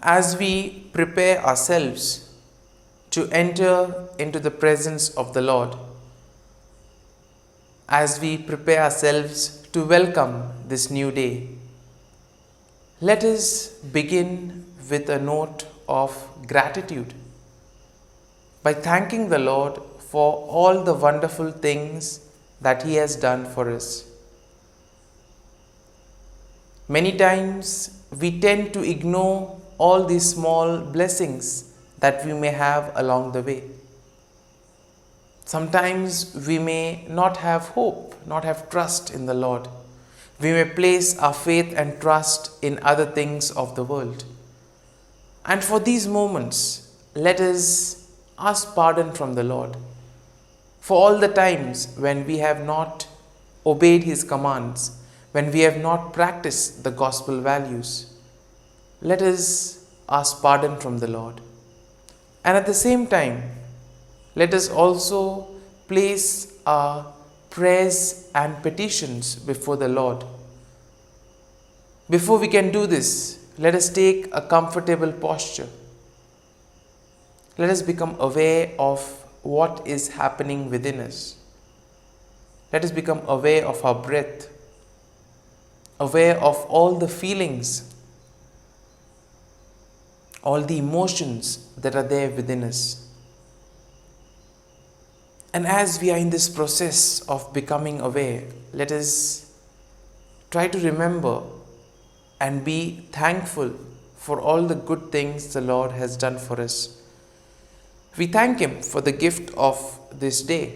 As we prepare ourselves to enter into the presence of the Lord, as we prepare ourselves to welcome this new day, let us begin with a note of gratitude by thanking the Lord for all the wonderful things that He has done for us. Many times we tend to ignore all these small blessings that we may have along the way. Sometimes we may not have hope, not have trust in the Lord. We may place our faith and trust in other things of the world. And for these moments, let us ask pardon from the Lord for all the times when we have not obeyed His commands, when we have not practiced the gospel values. Let us ask pardon from the Lord. And at the same time, let us also place our prayers and petitions before the Lord. Before we can do this, let us take a comfortable posture. Let us become aware of what is happening within us. Let us become aware of our breath, aware of all the feelings, all the emotions that are there within us. And as we are in this process of becoming aware, let us try to remember and be thankful for all the good things the Lord has done for us. We thank Him for the gift of this day.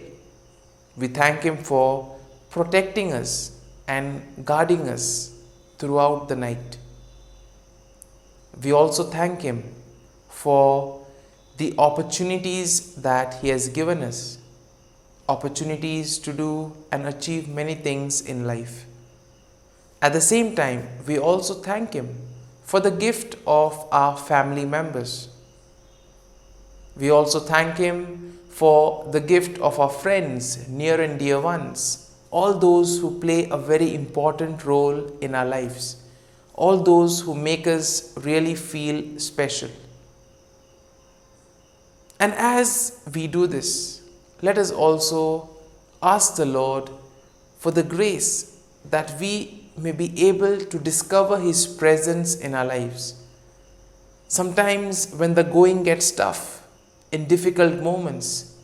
We thank Him for protecting us and guarding us throughout the night. We also thank Him for the opportunities that He has given us, opportunities to do and achieve many things in life. At the same time, we also thank Him for the gift of our family members. We also thank Him for the gift of our friends, near and dear ones, all those who play a very important role in our lives, all those who make us really feel special. And as we do this, let us also ask the Lord for the grace that we may be able to discover His presence in our lives. Sometimes when the going gets tough, in difficult moments,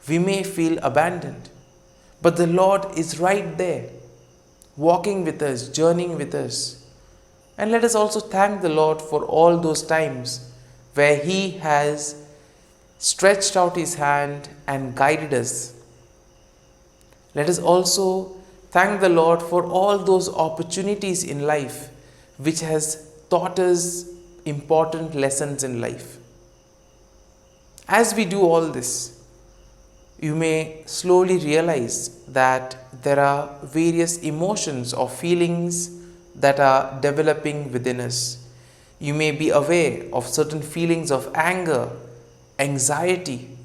we may feel abandoned, but the Lord is right there, walking with us, journeying with us. And let us also thank the Lord for all those times where He has stretched out His hand and guided us. Let us also thank the Lord for all those opportunities in life which has taught us important lessons in life. As we do all this, you may slowly realize that there are various emotions or feelings that are developing within us. You may be aware of certain feelings of anger, anxiety.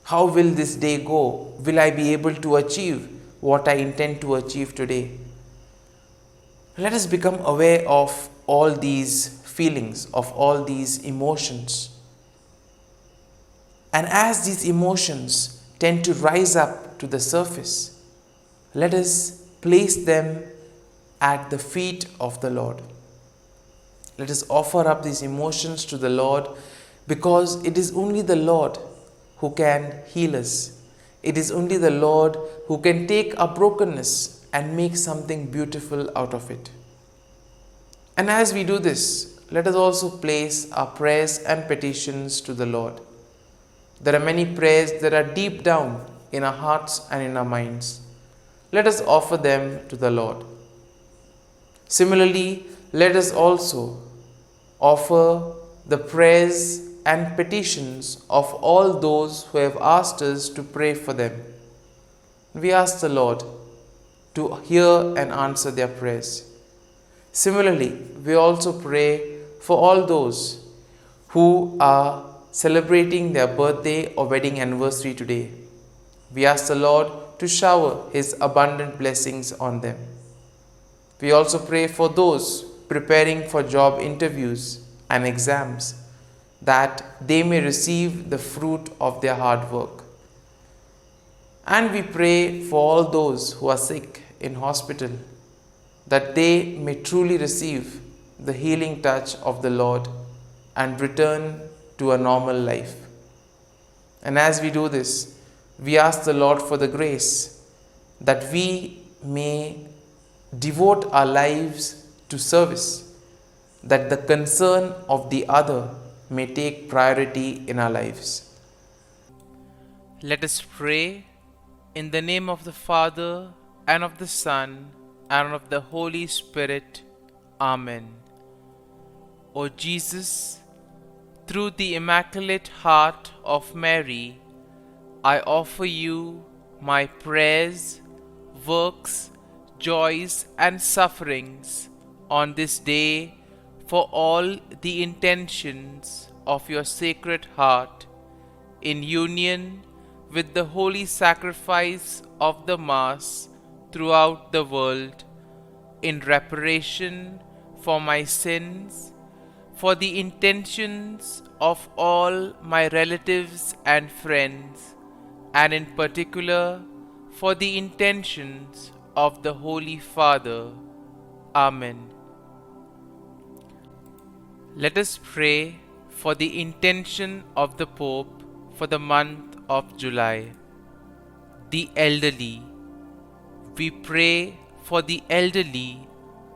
How will this day go? Will I be able to achieve what I intend to achieve today? Let us become aware of all these feelings, of all these emotions. And as these emotions tend to rise up to the surface, let us place them at the feet of the Lord. Let us offer up these emotions to the Lord, because it is only the Lord who can heal us. It is only the Lord who can take our brokenness and make something beautiful out of it. And as we do this, let us also place our prayers and petitions to the Lord. There are many prayers that are deep down in our hearts and in our minds. Let us offer them to the Lord. Similarly, let us also offer the prayers and petitions of all those who have asked us to pray for them. We ask the Lord to hear and answer their prayers. Similarly, we also pray for all those who are celebrating their birthday or wedding anniversary today. We ask the Lord to shower His abundant blessings on them. We also pray for those preparing for job interviews and exams, that they may receive the fruit of their hard work. And we pray for all those who are sick in hospital, that they may truly receive the healing touch of the Lord and return to a normal life. And as we do this, we ask the Lord for the grace that we may devote our lives to service, that the concern of the other may take priority in our lives. Let us pray in the name of the Father, and of the Son, and of the Holy Spirit. Amen. O Jesus, through the Immaculate Heart of Mary, I offer you my prayers, works, joys, and sufferings on this day for all the intentions of your Sacred Heart, in union with the holy sacrifice of the Mass throughout the world, in reparation for my sins, for the intentions of all my relatives and friends, and in particular for the intentions of the Holy Father. Amen. Let us pray for the intention of the Pope for the month of July. The elderly. We pray for the elderly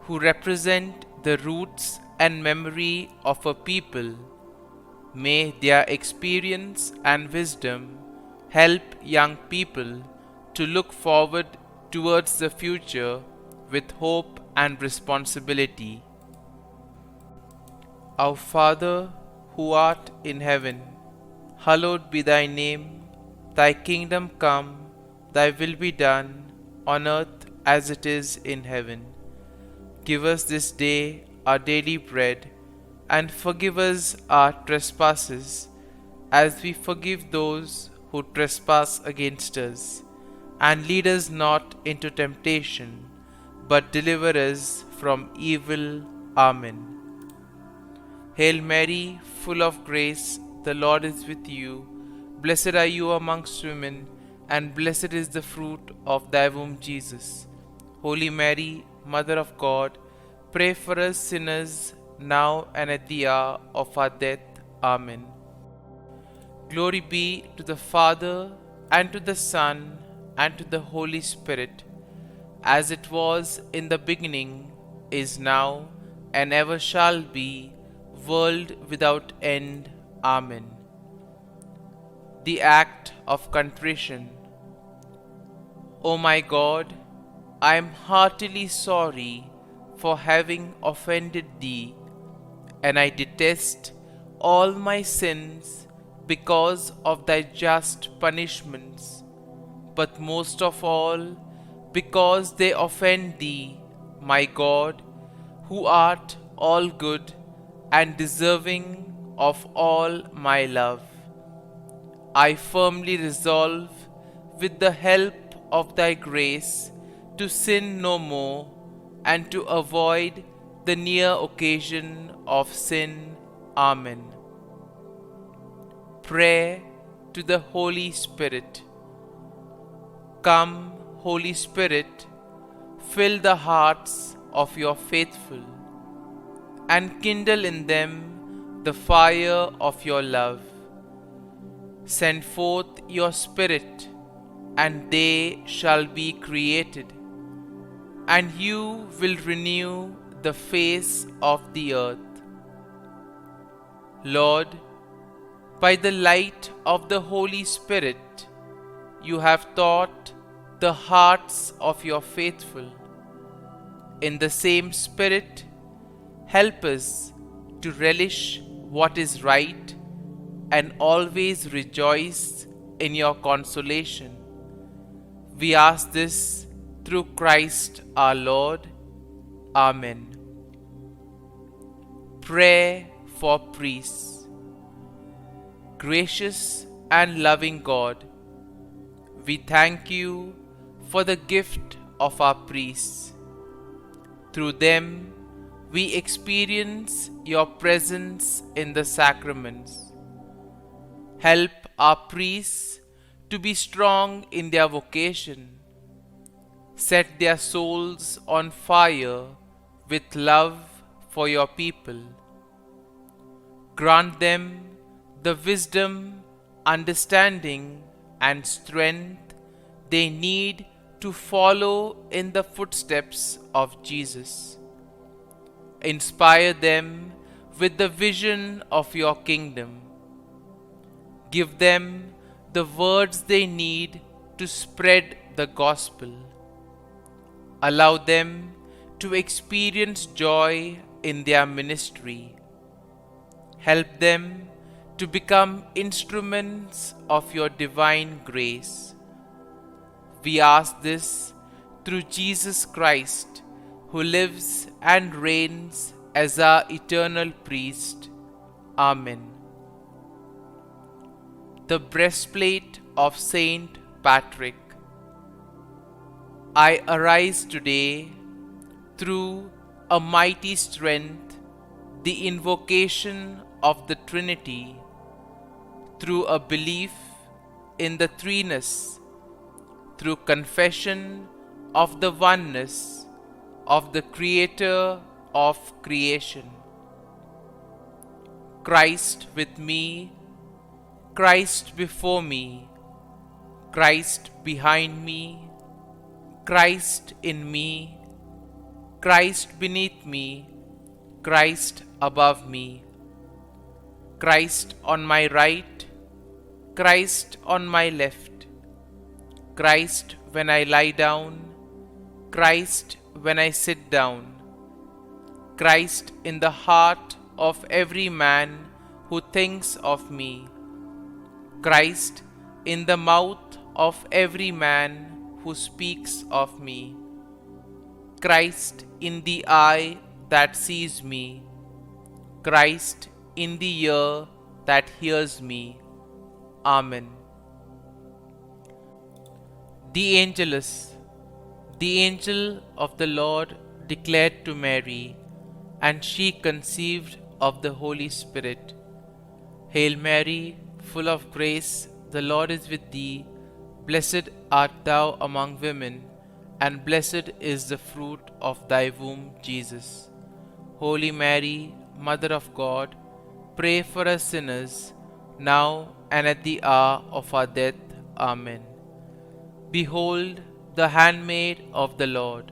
who represent the roots and memory of a people. May their experience and wisdom help young people to look forward towards the future with hope and responsibility. Our Father, who art in heaven, hallowed be thy name. Thy kingdom come, thy will be done, on earth as it is in heaven. Give us this day our daily bread, and forgive us our trespasses, as we forgive those who trespass against us. And lead us not into temptation, but deliver us from evil. Amen. Hail Mary, full of grace, the Lord is with you. Blessed are you amongst women, and blessed is the fruit of thy womb, Jesus. Holy Mary, Mother of God, pray for us sinners, now and at the hour of our death. Amen. Glory be to the Father, and to the Son, and to the Holy Spirit, as it was in the beginning, is now, and ever shall be, world without end. Amen. The act of contrition. O my God, I am heartily sorry for having offended thee, and I detest all my sins because of thy just punishments, but most of all because they offend thee, my God, who art all good and deserving of all my love. I firmly resolve, with the help of thy grace, to sin no more, and to avoid the near occasion of sin. Amen. Prayer to the Holy Spirit. Come, Holy Spirit, fill the hearts of your faithful, and kindle in them the fire of your love. Send forth your Spirit, and they shall be created, and you will renew the face of the earth. Lord, by the light of the Holy Spirit, you have taught the hearts of your faithful. In the same Spirit, help us to relish what is right and always rejoice in your consolation. We ask this through Christ our Lord. Amen. Prayer for priests. Gracious and loving God, we thank you for the gift of our priests. Through them, we experience your presence in the sacraments. Help our priests to be strong in their vocation. Set their souls on fire with love for your people. Grant them the wisdom, understanding, and strength they need to follow in the footsteps of Jesus. Inspire them with the vision of your kingdom. Give them the words they need to spread the gospel. Allow them to experience joy in their ministry. Help them to become instruments of your divine grace. We ask this through Jesus Christ, who lives and reigns as our eternal priest. Amen. The breastplate of Saint Patrick. I arise today through a mighty strength, the invocation of the Trinity, through a belief in the threeness, through confession of the oneness of the Creator of creation. Christ with me, Christ before me, Christ behind me, Christ in me, Christ beneath me, Christ above me, Christ on my right, Christ on my left, Christ when I lie down, Christ when I sit down, Christ in the heart of every man who thinks of me, Christ in the mouth of every man who speaks of me, Christ in the eye that sees me, Christ in the ear that hears me. Amen. The Angelus. The angel of the Lord declared to Mary, and she conceived of the Holy Spirit. Hail Mary, full of grace, the Lord is with thee. Blessed art thou among women, and blessed is the fruit of thy womb, Jesus. Holy Mary, Mother of God, pray for us sinners, now and at the hour of our death. Amen. Behold, the handmaid of the Lord.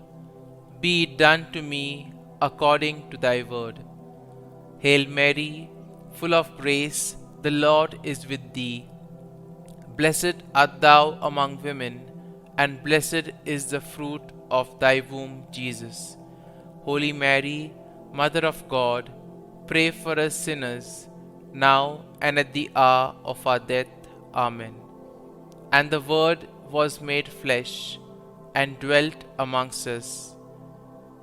Be it done to me according to thy word. Hail Mary, full of grace, the Lord is with thee. Blessed art thou among women, and blessed is the fruit of thy womb, Jesus. Holy Mary, Mother of God, pray for us sinners, now and at the hour of our death. Amen. And the Word was made flesh, and dwelt amongst us.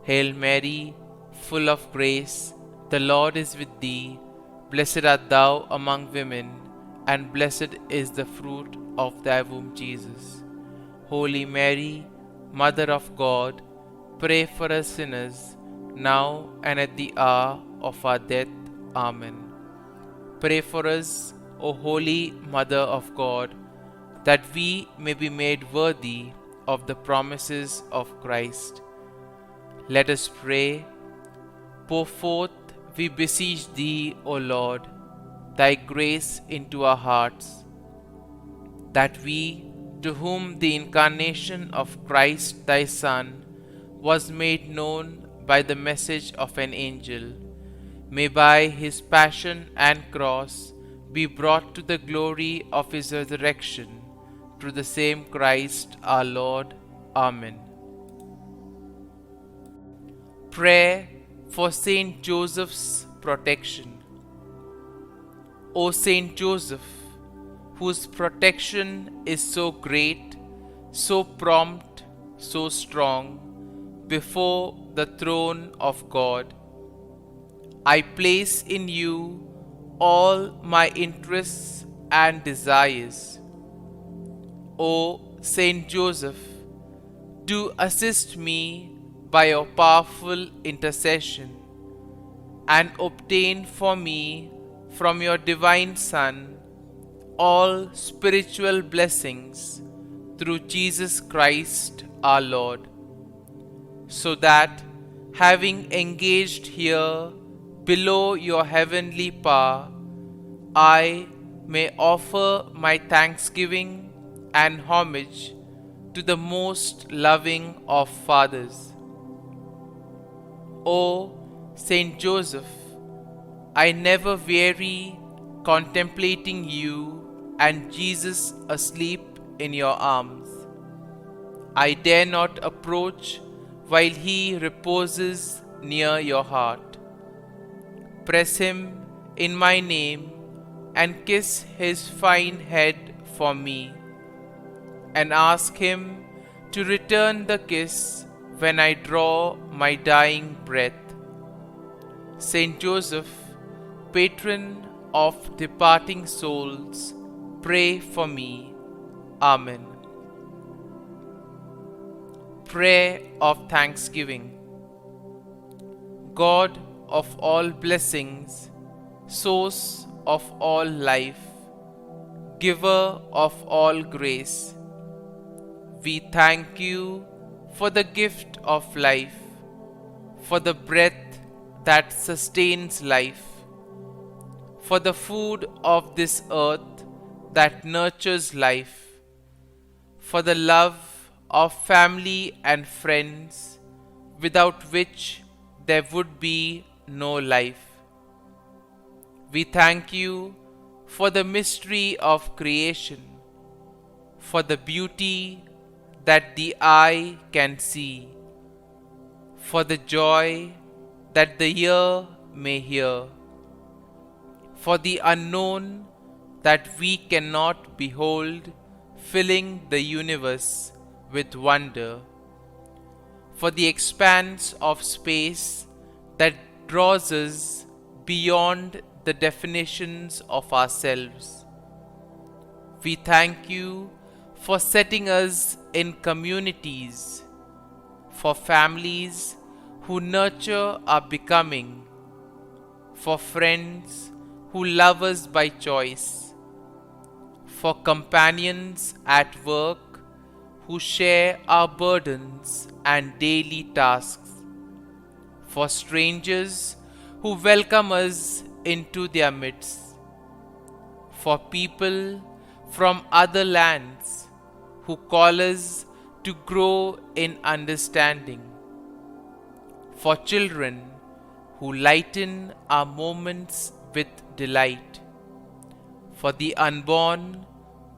Hail Mary, full of grace, the Lord is with thee. Blessed art thou among women, and blessed is the fruit of thy womb, Jesus. Holy Mary, Mother of God, pray for us sinners, now and at the hour of our death. Amen. Pray for us, O Holy Mother of God, that we may be made worthy of the promises of Christ. Let us pray. Pour forth, we beseech thee, O Lord, thy grace into our hearts, that we, to whom the incarnation of Christ thy Son was made known by the message of an angel, may by his passion and cross be brought to the glory of his resurrection, through the same Christ our Lord. Amen. Prayer for Saint Joseph's protection. O Saint Joseph, whose protection is so great, so prompt, so strong, before the throne of God, I place in you all my interests and desires. O Saint Joseph, do assist me by your powerful intercession, and obtain for me from your divine Son all spiritual blessings through Jesus Christ our Lord, so that, having engaged here below your heavenly power, I may offer my thanksgiving and homage to the most loving of fathers. O Saint Joseph, I never weary contemplating you and Jesus asleep in your arms. I dare not approach while he reposes near your heart. Press him in my name and kiss his fine head for me, and ask him to return the kiss when I draw my dying breath. Saint Joseph, patron of departing souls, pray for me. Amen. Prayer of Thanksgiving. God of all blessings, source of all life, giver of all grace, we thank you for the gift of life, for the breath that sustains life, for the food of this earth that nurtures life, for the love of family and friends, without which there would be no life. We thank you for the mystery of creation, for the beauty that the eye can see, for the joy that the ear may hear, for the unknown that we cannot behold, filling the universe with wonder, for the expanse of space that draws us beyond the definitions of ourselves. We thank you for setting us in communities, for families who nurture our becoming, for friends who love us by choice, for companions at work who share our burdens and daily tasks, for strangers who welcome us into their midst, for people from other lands who call us to grow in understanding, for children who lighten our moments with delight, for the unborn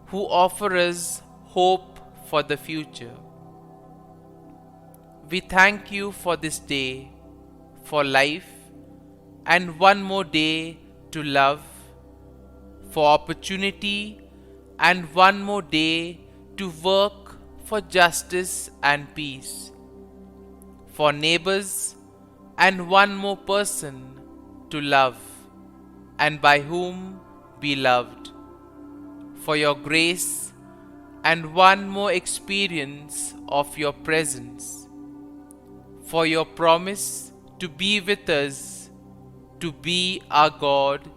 who offer us hope for the future. We thank you for this day, for life, and one more day to love, for opportunity, and one more day to work for justice and peace, for neighbors, and one more person to love, and by whom be loved, for your grace, and one more experience of your presence, for your promise to be with us, to be our God,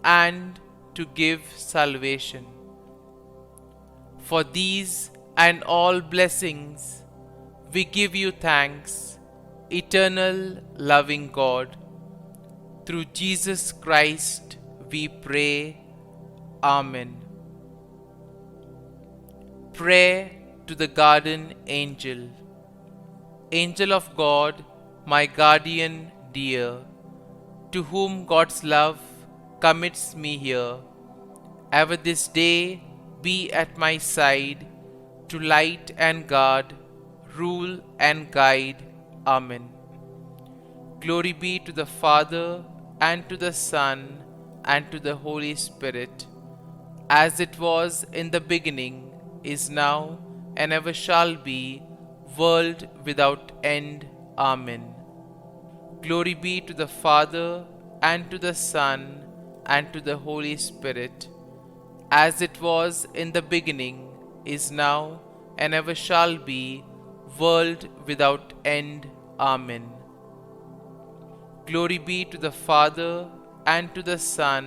and to give salvation. For these and all blessings, we give you thanks, eternal loving God. Through Jesus Christ we pray. Amen. Prayer to the Guardian Angel. Angel of God, my guardian dear, to whom God's love commits me here, ever this day be at my side, to light and guard, rule and guide. Amen. Glory be to the Father, and to the Son, and to the Holy Spirit, as it was in the beginning, is now, and ever shall be, world without end. Amen. Glory be to the Father, and to the Son, and to the Holy Spirit, as it was in the beginning, is now, and ever shall be, world without end. Amen. Glory be to the Father, and to the Son,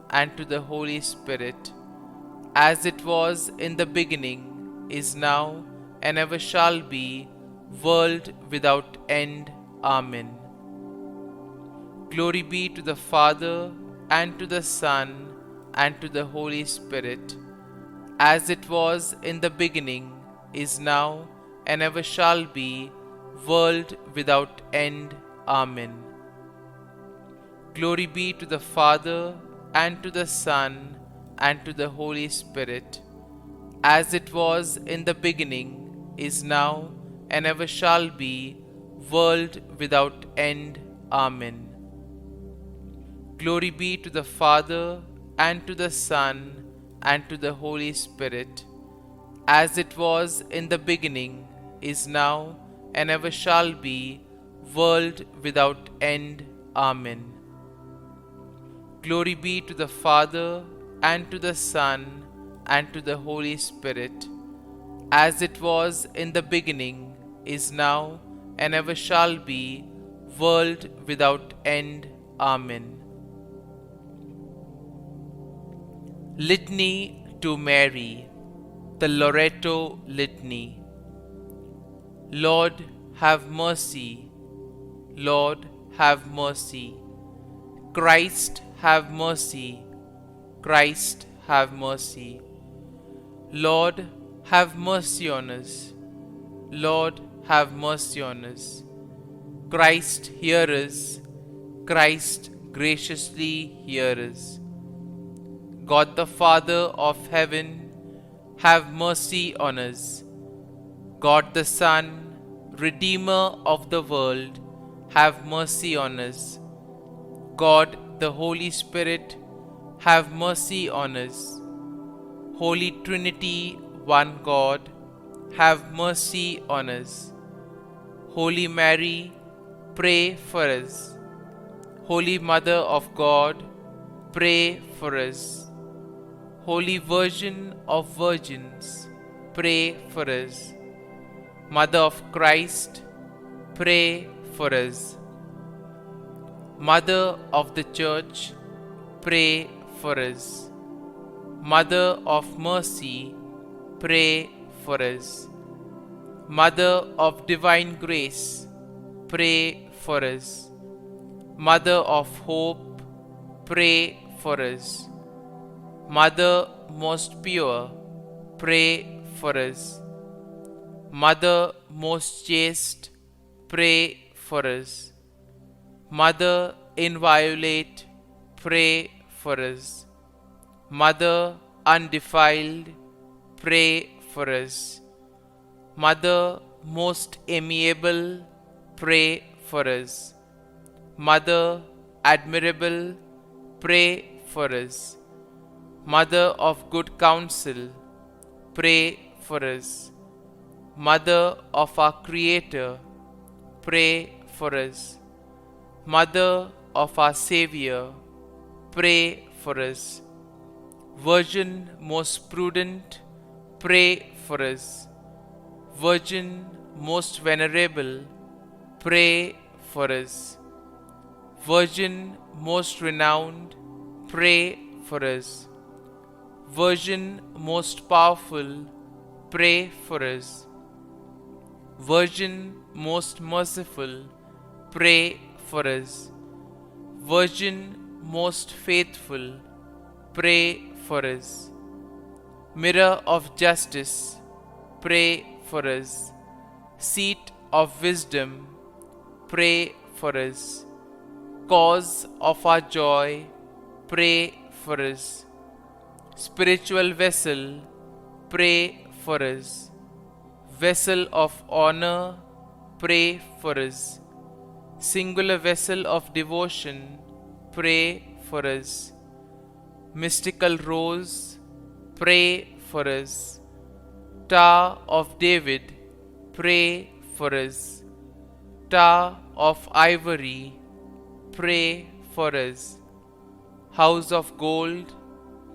and to the Holy Spirit, as it was in the beginning, is now, and ever shall be, world without end. Amen. Glory be to the Father, and to the Son, and to the Holy Spirit, as it was in the beginning, is now, and ever shall be, world without end. Amen. Glory be to the Father, and to the Son, and to the Holy Spirit, as it was in the beginning, is now, and ever shall be, world without end. Amen. Glory be to the Father, and to the Son, and to the Holy Spirit, as it was in the beginning, is now, and ever shall be, world without end. Amen. Glory be to the Father, and to the Son, and to the Holy Spirit, as it was in the beginning, is now, and ever shall be, world without end. Amen. Litany to Mary, the LORETO Litany. Lord, have mercy. Lord, have mercy. Christ, have mercy. Christ, have mercy. Lord, have mercy on us. Lord, have mercy on us. Christ, hear us. Christ, graciously hear us. God the Father of heaven, have mercy on us. God the Son, Redeemer of the world, have mercy on us. God the Holy Spirit, have mercy on us. Holy Trinity, one God, have mercy on us. Holy Mary, pray for us. Holy Mother of God, pray for us. Holy Virgin of Virgins, pray for us. Mother of Christ, pray for us. Mother of the Church, pray for us. Mother of Mercy, pray for us. Mother of Divine Grace, pray for us. Mother of Hope, pray for us. Mother most pure, pray for us. Mother most chaste, pray for us. Mother inviolate, pray for us. Mother undefiled, pray for us. Mother most amiable, pray for us. Mother admirable, pray for us. Mother of good counsel, pray for us. Mother of our Creator, pray for us. Mother of our Savior, pray for us. Virgin most prudent, pray for us. Virgin most venerable, pray for us. Virgin most renowned, pray for us. Virgin most powerful, pray for us. Virgin most merciful, pray for us. Virgin most faithful, pray for us. Mirror of justice, pray for us. Seat of wisdom, pray for us. Cause of our joy, pray for us. Spiritual vessel, pray for us. Vessel of honor, pray for us. Singular vessel of devotion, pray for us. Mystical rose, pray for us. Tower of David, pray for us. Tower of ivory, pray for us. House of gold,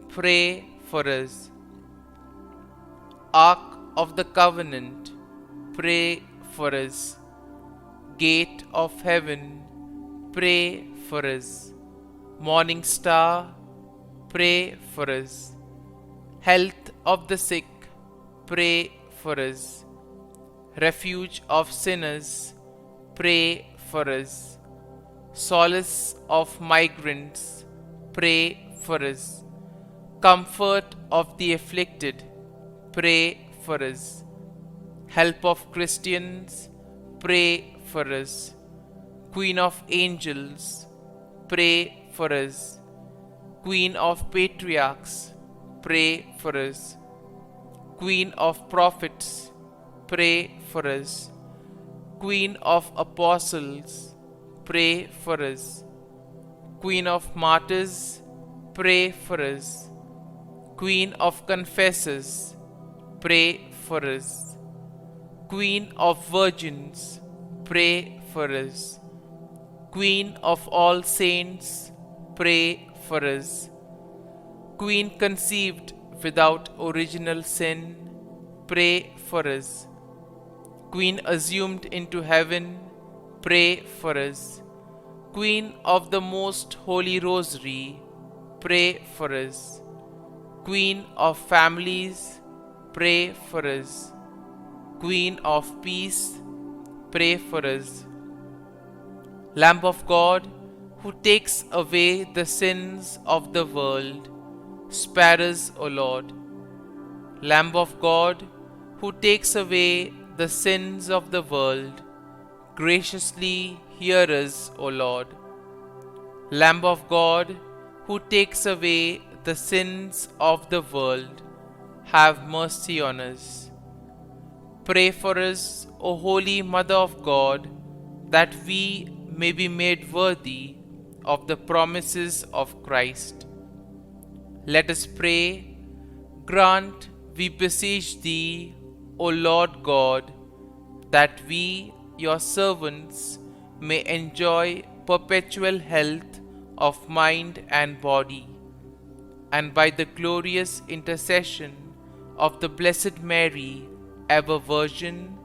pray for us. Ark of the covenant, pray for us. Gate of heaven, pray for us. Morning Star, pray for us. Health of the sick, pray for us. Refuge of sinners, pray for us. Solace of migrants, pray for us. Comfort of the afflicted, pray for us. Help of Christians, pray for us. Queen of angels, pray for us. Queen of patriarchs, pray for us. Queen of prophets, pray for us. Queen of apostles, pray for us. Queen of martyrs, pray for us. Queen of confessors, pray for us. Queen of virgins, pray for us. Queen of all saints, pray for us. Queen conceived without original sin, pray for us. Queen assumed into heaven, pray for us. Queen of the Most Holy Rosary, pray for us. Queen of families, pray for us. Queen of peace, pray for us. Lamb of God, who takes away the sins of the world, spare us, O Lord. Lamb of God, who takes away the sins of the world, graciously hear us, O Lord. Lamb of God, who takes away the sins of the world, have mercy on us. Pray for us, O Holy Mother of God, that we may be made worthy of the promises of Christ. Let us pray. Grant, we beseech Thee, O Lord God, that we, Your servants, may enjoy perpetual health of mind and body, and by the glorious intercession of the Blessed Mary, ever Virgin,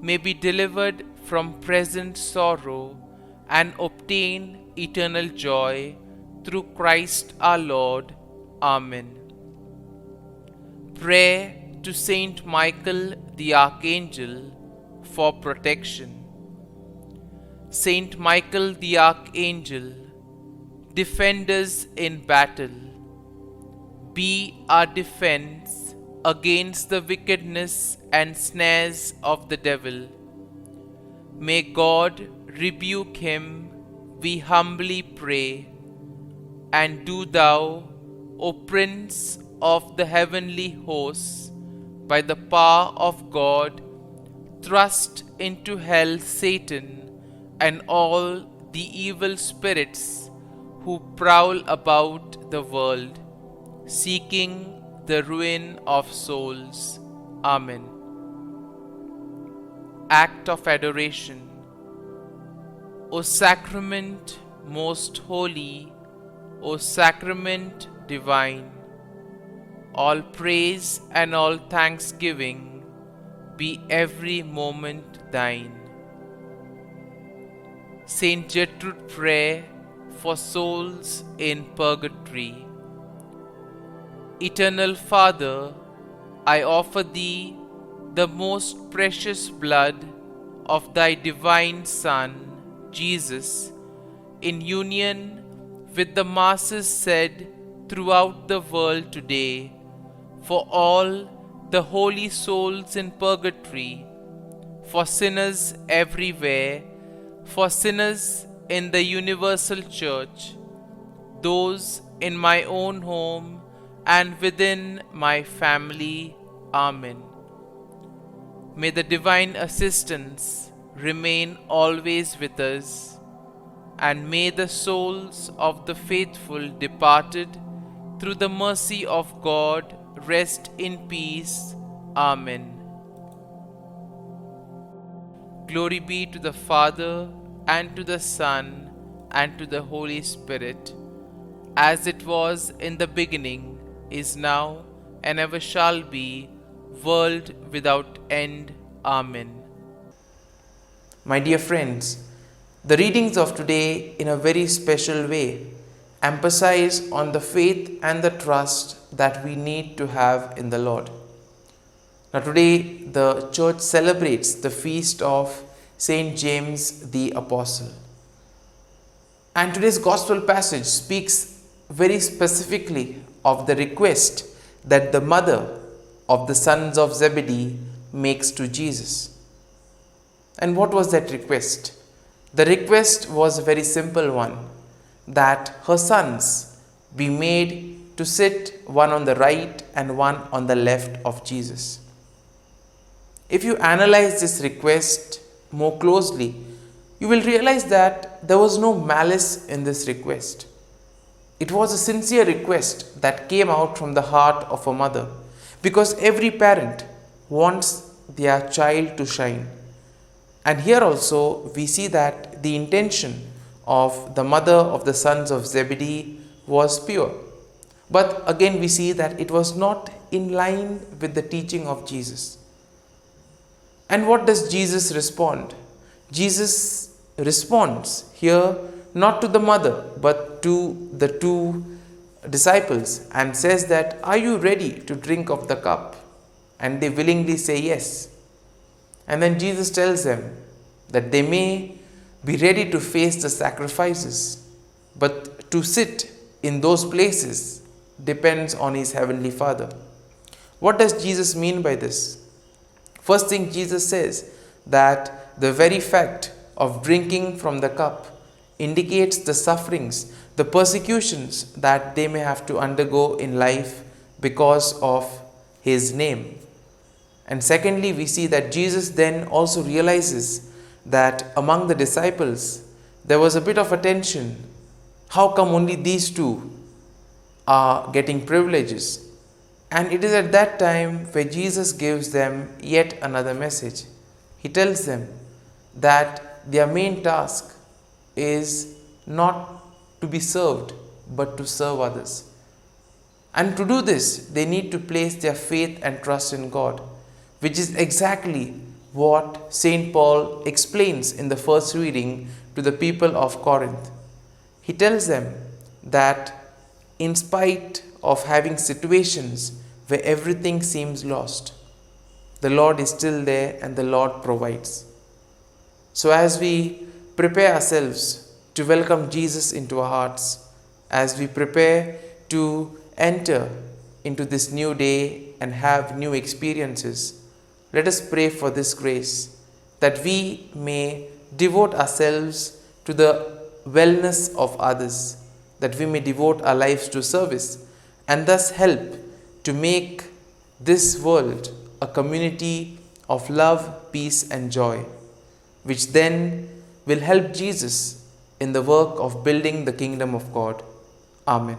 may be delivered from present sorrow and obtain eternal joy through Christ our Lord. Amen. Prayer to Saint Michael the Archangel for protection. Saint Michael the Archangel, defend us in battle. Be our defense against the wickedness and snares of the devil. May God rebuke him, we humbly pray. And do Thou, O Prince of the heavenly hosts, by the power of God, thrust into hell Satan and all the evil spirits who prowl about the world, seeking the ruin of souls. Amen. Act of Adoration. O Sacrament most holy, O Sacrament divine, all praise and all thanksgiving be every moment Thine. Saint Gertrude prayer for souls in purgatory. Eternal Father, I offer Thee the most precious blood of Thy divine Son, Jesus, in union with the masses said throughout the world today, for all the holy souls in purgatory, for sinners everywhere, for sinners in the universal church, those in my own home and within my family. Amen. May the divine assistance remain always with us, and may the souls of the faithful departed through the mercy of God rest in peace. Amen. Glory be to the Father, and to the Son, and to the Holy Spirit, as it was in the beginning, is now, and ever shall be, world without end. Amen. My dear friends, The readings of today, in a very special way, emphasize on the faith and the trust that we need to have in the Lord. Now, today the church celebrates the feast of Saint James the Apostle. And today's gospel passage speaks very specifically of the request that the mother of the sons of Zebedee makes to Jesus. And what was that request? The request was a very simple one, that her sons be made to sit one on the right and one on the left of Jesus. If you analyze this request more closely, you will realize that there was no malice in this request. It was a sincere request that came out from the heart of a mother, because every parent wants their child to shine. And here also we see that the intention of the mother of the sons of Zebedee was pure. But again we see that it was not in line with the teaching of Jesus. And what does Jesus respond? Jesus responds here not to the mother but to the two disciples and says that, "Are you ready to drink of the cup?" And they willingly say yes. And then Jesus tells them that they may be ready to face the sacrifices, but to sit in those places depends on his heavenly Father. What does Jesus mean by this? First thing Jesus says that the very fact of drinking from the cup indicates the sufferings, the persecutions that they may have to undergo in life because of his name. And secondly, we see that Jesus then also realizes that among the disciples there was a bit of a tension. How come only these two are getting privileges? And it is at that time where Jesus gives them yet another message. He tells them that their main task is not to be served but to serve others. And to do this, they need to place their faith and trust in God, which is exactly what St. Paul explains in the first reading to the people of Corinth. He tells them that in spite of having situations where everything seems lost, the Lord is still there and the Lord provides. So as we prepare ourselves to welcome Jesus into our hearts, as we prepare to enter into this new day and have new experiences, let us pray for this grace, that we may devote ourselves to the wellness of others, that we may devote our lives to service, and thus help to make this world a community of love, peace and joy, which then will help Jesus in the work of building the kingdom of God. Amen.